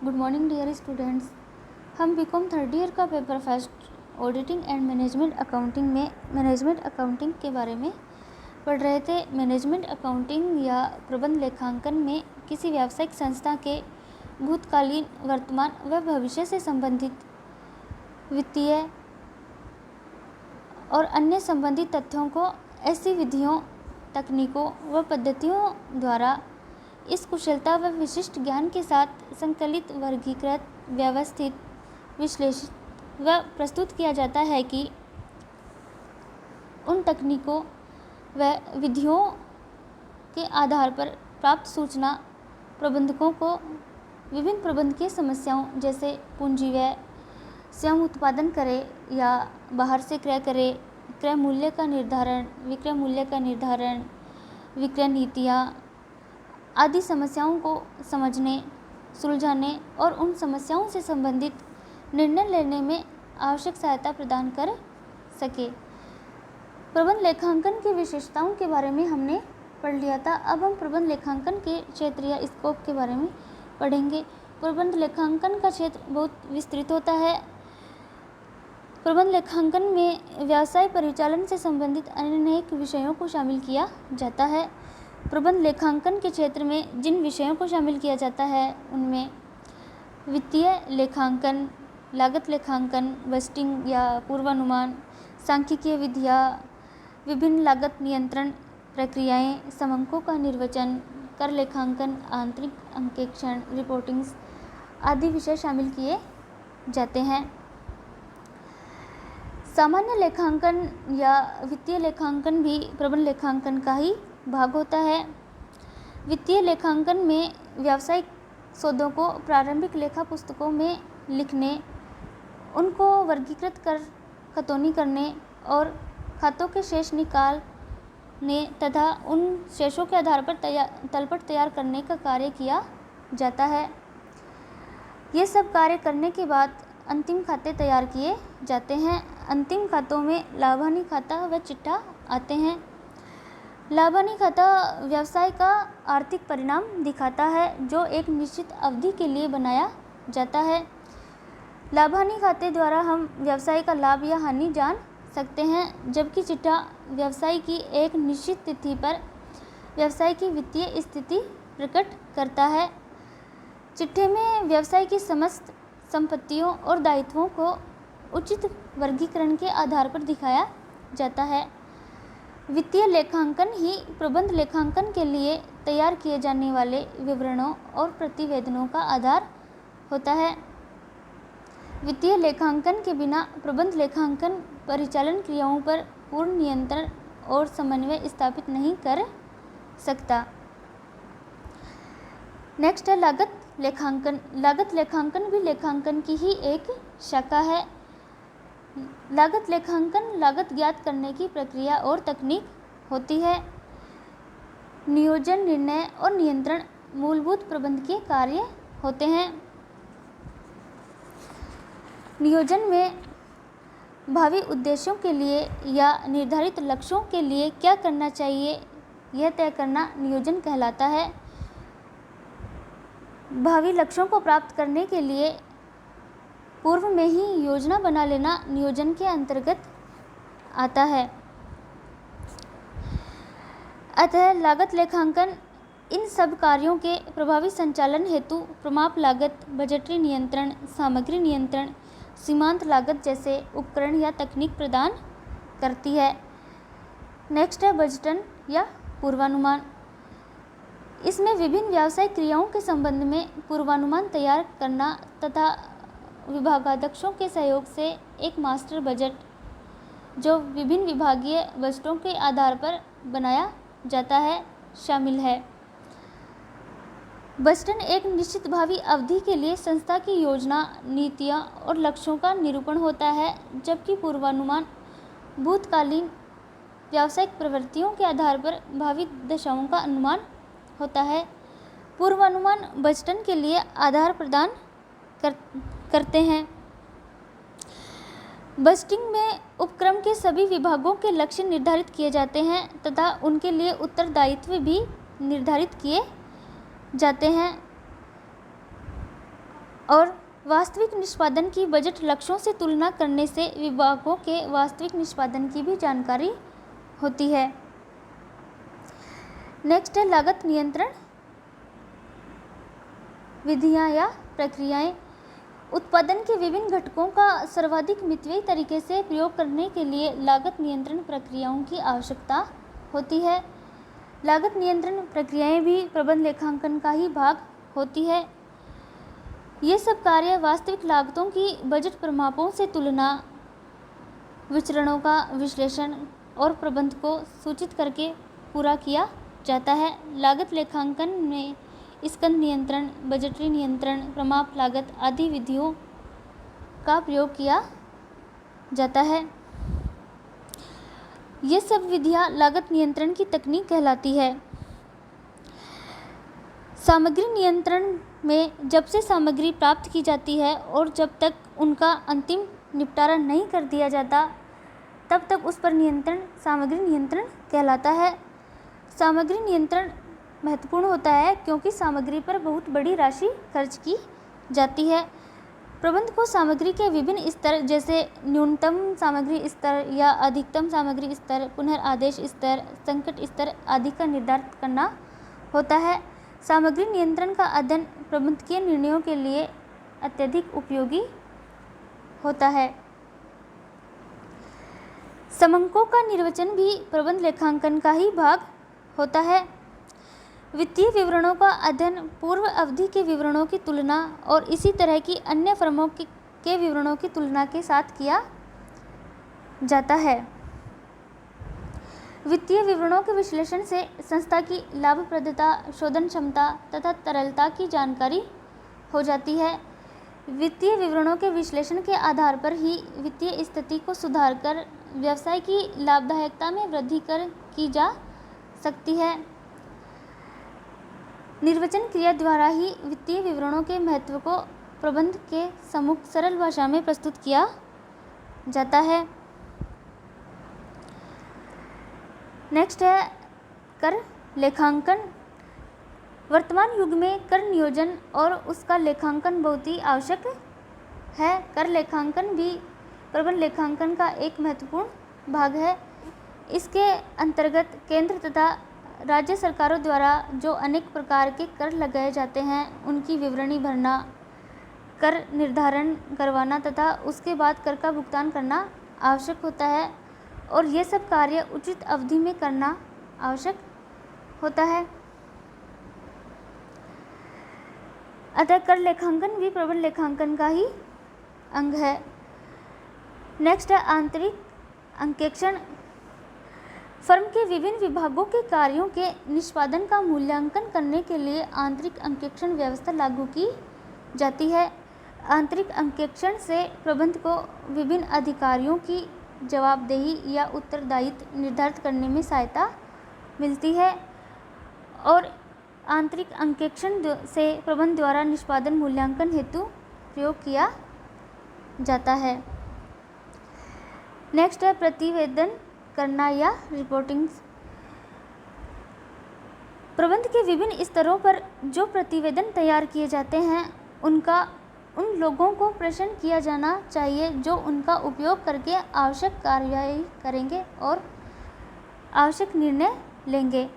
Good morning dear students. हम BCom third year का paper first auditing and management accounting में management accounting के बारे में पढ़ रहे थे। मैनेजमेंट अकाउंटिंग या प्रबंध लेखांकन में किसी व्यावसायिक संस्था के भूतकालीन, वर्तमान व भविष्य से संबंधित वित्तीय और अन्य संबंधित तथ्यों को ऐसी विधियों, तकनीकों व पद्धतियों द्वारा इस कुशलता व विशिष्ट ज्ञान के साथ संकलित, वर्गीकृत, व्यवस्थित, विश्लेषित व प्रस्तुत किया जाता है कि उन तकनीकों व विधियों के आधार पर प्राप्त सूचना प्रबंधकों को विभिन्न प्रबंधकीय समस्याओं जैसे पूंजी व्यय, स्वयं उत्पादन करे या बाहर से क्रय करे, क्रय मूल्य का निर्धारण, विक्रय मूल्य का निर्धारण, विक्रय नीतियाँ आदि समस्याओं को समझने, सुलझाने और उन समस्याओं से संबंधित निर्णय लेने में आवश्यक सहायता प्रदान कर सके। प्रबंध लेखांकन की विशेषताओं के बारे में हमने पढ़ लिया था। अब हम प्रबंध लेखांकन के क्षेत्र या स्कोप के बारे में पढ़ेंगे। प्रबंध लेखांकन का क्षेत्र बहुत विस्तृत होता है। प्रबंध लेखांकन में व्यवसाय परिचालन से संबंधित अनेक विषयों को शामिल किया जाता है। प्रबंध लेखांकन के क्षेत्र में जिन विषयों को शामिल किया जाता है उनमें वित्तीय लेखांकन, लागत लेखांकन, बजटिंग या पूर्वानुमान, सांख्यिकीय विधियाँ, विभिन्न लागत नियंत्रण प्रक्रियाएं, समंकों का निर्वचन, कर लेखांकन, आंतरिक अंकेक्षण, रिपोर्टिंग्स आदि विषय शामिल किए जाते हैं। सामान्य लेखांकन या वित्तीय लेखांकन भी प्रबंध लेखांकन का ही भाग होता है। वित्तीय लेखांकन में व्यावसायिक सौदों को प्रारंभिक लेखा पुस्तकों में लिखने, उनको वर्गीकृत कर खतौनी करने और खातों के शेष निकालने तथा उन शेषों के आधार पर तलपट तैयार करने का कार्य किया जाता है। ये सब कार्य करने के बाद अंतिम खाते तैयार किए जाते हैं। अंतिम खातों में लाभ हानि खाता व चिट्ठा आते हैं। लाभ हानि खाता व्यवसाय का आर्थिक परिणाम दिखाता है जो एक निश्चित अवधि के लिए बनाया जाता है। लाभ हानि खाते द्वारा हम व्यवसाय का लाभ या हानि जान सकते हैं, जबकि चिट्ठा व्यवसाय की एक निश्चित तिथि पर व्यवसाय की वित्तीय स्थिति प्रकट करता है। चिट्ठे में व्यवसाय की समस्त संपत्तियों और दायित्वों को उचित वर्गीकरण के आधार पर दिखाया जाता है। वित्तीय लेखांकन ही प्रबंध लेखांकन के लिए तैयार किए जाने वाले विवरणों और प्रतिवेदनों का आधार होता है। वित्तीय लेखांकन के बिना प्रबंध लेखांकन परिचालन क्रियाओं पर पूर्ण नियंत्रण और समन्वय स्थापित नहीं कर सकता। नेक्स्ट है लागत लेखांकन। लागत लेखांकन भी लेखांकन की ही एक शाखा है। लागत लेखांकन लागत ज्ञात करने की प्रक्रिया और तकनीक होती है। नियोजन, निर्णय और नियंत्रण मूलभूत प्रबंधकीय कार्य होते हैं। नियोजन में भावी उद्देश्यों के लिए या निर्धारित लक्ष्यों के लिए क्या करना चाहिए यह तय करना नियोजन कहलाता है। भावी लक्ष्यों को प्राप्त करने के लिए पूर्व में ही योजना बना लेना नियोजन के अंतर्गत आता है। अतः लागत लेखांकन इन सब कार्यों के प्रभावी संचालन हेतु प्रमाप लागत, बजटरी नियंत्रण, सामग्री नियंत्रण, सीमांत लागत जैसे उपकरण या तकनीक प्रदान करती है। नेक्स्ट है बजटन या पूर्वानुमान। इसमें विभिन्न व्यावसायिक क्रियाओं के संबंध में पूर्वानुमान तैयार करना तथा विभागाध्यक्षों के सहयोग से एक मास्टर बजट जो विभिन्न विभागीय बजटों के आधार पर बनाया जाता है शामिल है। बजटन एक निश्चित भावी अवधि के लिए संस्था की योजना, नीतियाँ और लक्ष्यों का निरूपण होता है, जबकि पूर्वानुमान भूतकालीन व्यावसायिक प्रवृत्तियों के आधार पर भावी दशाओं का अनुमान होता है। पूर्वानुमान बजटन के लिए आधार प्रदान करते हैं। बजटिंग में उपक्रम के सभी विभागों के लक्ष्य निर्धारित किए जाते हैं तथा उनके लिए उत्तरदायित्व भी निर्धारित किए जाते हैं। और वास्तविक निष्पादन की बजट लक्ष्यों से तुलना करने से विभागों के वास्तविक निष्पादन की भी जानकारी होती है। नेक्स्ट है लागत नियंत्रण विधियां या प्रक्रियाएं। उत्पादन के विभिन्न घटकों का सर्वाधिक मितव्ययी तरीके से प्रयोग करने के लिए लागत नियंत्रण प्रक्रियाओं की आवश्यकता होती है। लागत नियंत्रण प्रक्रियाएं भी प्रबंध लेखांकन का ही भाग होती है। ये सब कार्य वास्तविक लागतों की बजट प्रमापों से तुलना, विचरणों का विश्लेषण और प्रबंध को सूचित करके पूरा किया जाता है। लागत लेखांकन में स्कंध नियंत्रण, बजटरी नियंत्रण, प्रमाप लागत आदि विधियों का प्रयोग किया जाता है। ये सब विधियां लागत नियंत्रण की तकनीक कहलाती है। सामग्री नियंत्रण में जब से सामग्री प्राप्त की जाती है और जब तक उनका अंतिम निपटारा नहीं कर दिया जाता तब तक उस पर नियंत्रण सामग्री नियंत्रण कहलाता है। सामग्री नियंत्रण महत्वपूर्ण होता है क्योंकि सामग्री पर बहुत बड़ी राशि खर्च की जाती है। प्रबंध को सामग्री के विभिन्न स्तर जैसे न्यूनतम सामग्री स्तर या अधिकतम सामग्री स्तर, पुनर्आदेश स्तर, संकट स्तर आदि का निर्धारित करना होता है। सामग्री नियंत्रण का अध्ययन प्रबंधकीय निर्णयों के लिए अत्यधिक उपयोगी होता है। समंकों का निर्वचन भी प्रबंध लेखांकन का ही भाग होता है। वित्तीय विवरणों का अध्ययन पूर्व अवधि के विवरणों की तुलना और इसी तरह की अन्य फर्मों के विवरणों की तुलना के साथ किया जाता है। वित्तीय विवरणों के विश्लेषण से संस्था की लाभप्रदता, शोधन क्षमता तथा तरलता की जानकारी हो जाती है। वित्तीय विवरणों के विश्लेषण के आधार पर ही वित्तीय स्थिति को सुधारकर व्यवसाय की लाभदायकता में वृद्धि की जा सकती है। निर्वचन क्रिया द्वारा ही वित्तीय विवरणों के महत्व को प्रबंध के सम्मुख सरल भाषा में प्रस्तुत किया जाता है। नेक्स्ट है कर लेखांकन। वर्तमान युग में कर नियोजन और उसका लेखांकन बहुत ही आवश्यक है। कर लेखांकन भी प्रबंध लेखांकन का एक महत्वपूर्ण भाग है। इसके अंतर्गत केंद्र तथा राज्य सरकारों द्वारा जो अनेक प्रकार के कर लगाए जाते हैं उनकी विवरणी भरना, कर निर्धारण करवाना तथा उसके बाद कर का भुगतान करना आवश्यक होता है और ये सब कार्य उचित अवधि में करना आवश्यक होता है। अतः कर लेखांकन भी प्रबंध लेखांकन का ही अंग है। नेक्स्ट है आंतरिक अंकेक्षण। फर्म के विभिन्न विभागों के कार्यों के निष्पादन का मूल्यांकन करने के लिए आंतरिक अंकेक्षण व्यवस्था लागू की जाती है। आंतरिक अंकेक्षण से प्रबंध को विभिन्न अधिकारियों की जवाबदेही या उत्तरदायित्व निर्धारित करने में सहायता मिलती है और आंतरिक अंकेक्षण से प्रबंध द्वारा निष्पादन मूल्यांकन हेतु प्रयोग किया जाता है। नेक्स्ट है प्रतिवेदन करना या रिपोर्टिंग। प्रबंध के विभिन्न स्तरों पर जो प्रतिवेदन तैयार किए जाते हैं उनका उन लोगों को प्रश्न किया जाना चाहिए जो उनका उपयोग करके आवश्यक कार्यवाही करेंगे और आवश्यक निर्णय लेंगे।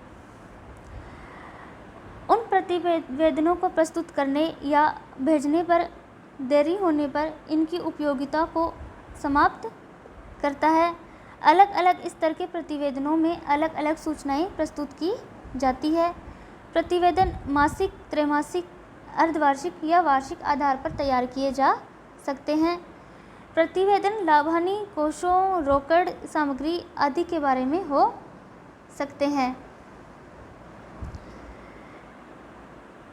उन प्रतिवेदनों को प्रस्तुत करने या भेजने पर देरी होने पर इनकी उपयोगिता को समाप्त करता है। अलग अलग स्तर के प्रतिवेदनों में अलग अलग सूचनाएं प्रस्तुत की जाती है। प्रतिवेदन मासिक, त्रैमासिक, अर्धवार्षिक या वार्षिक आधार पर तैयार किए जा सकते हैं। प्रतिवेदन लाभ-हानि कोषों, रोकड़ सामग्री आदि के बारे में हो सकते हैं।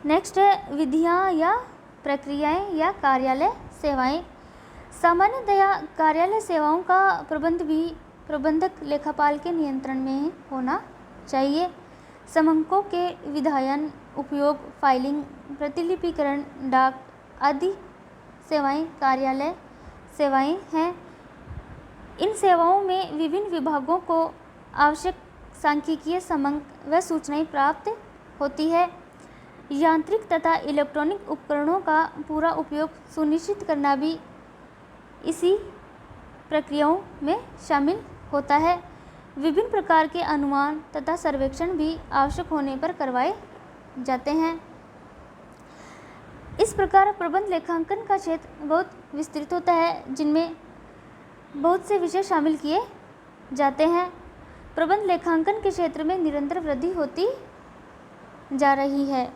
नेक्स्ट है विधियां या प्रक्रियाएं या कार्यालय सेवाएं। सामान्यतया कार्यालय सेवाओं का प्रबंध भी प्रबंधक लेखापाल के नियंत्रण में होना चाहिए। समंकों के विधायन, उपयोग, फाइलिंग, प्रतिलिपिकरण, डाक आदि सेवाएं कार्यालय सेवाएं हैं। इन सेवाओं में विभिन्न विभागों को आवश्यक सांख्यिकीय समंक व सूचनाएं प्राप्त होती है। यांत्रिक तथा इलेक्ट्रॉनिक उपकरणों का पूरा उपयोग सुनिश्चित करना भी इसी प्रक्रियाओं में शामिल होता है। विभिन्न प्रकार के अनुमान तथा सर्वेक्षण भी आवश्यक होने पर करवाए जाते हैं। इस प्रकार प्रबंध लेखांकन का क्षेत्र बहुत विस्तृत होता है, जिनमें बहुत से विषय शामिल किए जाते हैं। प्रबंध लेखांकन के क्षेत्र में निरंतर वृद्धि होती जा रही है।